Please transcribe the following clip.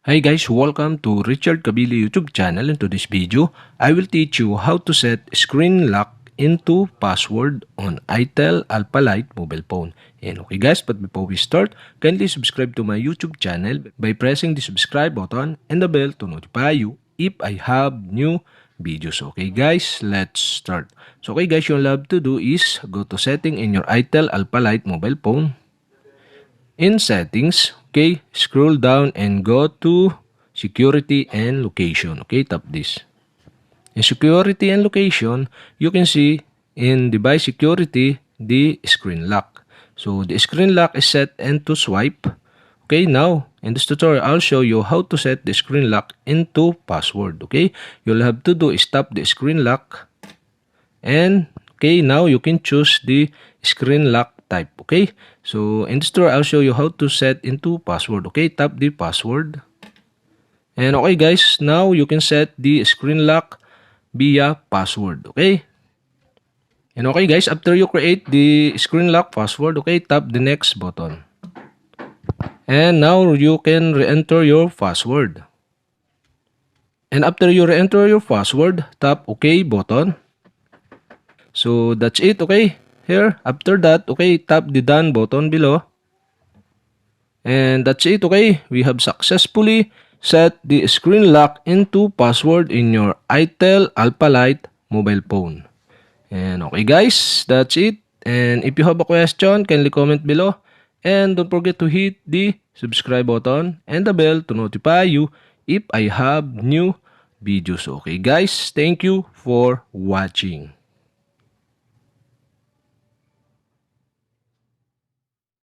Hi guys, welcome to Richard Kabili YouTube channel. In today's video, I will teach you how to set screen lock into password on itel Alpha Lite mobile phone. And okay guys, but before we start, kindly subscribe to my YouTube channel by pressing the subscribe button and the bell to notify you if I have new videos. Okay guys, let's start. So okay guys, you'll have to do is go to setting in your itel Alpha Lite mobile phone. In settings, okay, scroll down and go to security and location. Okay, tap this. In security and location, you can see in device security the screen lock. So the screen lock is set into swipe. Okay, now in this tutorial, I'll show you how to set the screen lock into password. Okay, you'll have to do is tap the screen lock, and okay, now you can choose the screen lock type. Okay, so in this tutorial, I'll show you how to set into password. Okay, tap the password. And okay guys, now you can set the screen lock via password. Okay. And okay guys, after you create the screen lock password, okay, tap the next button. And now you can re-enter your password. And after you re-enter your password, tap OK button. So that's it, okay? Here, after that, okay, tap the done button below. And that's it, okay? We have successfully set the screen lock into password in your itel Alpha Lite mobile phone. And okay guys, that's it. And if you have a question, kindly comment below. And don't forget to hit the subscribe button and the bell to notify you if I have new videos. Okay guys, thank you for watching.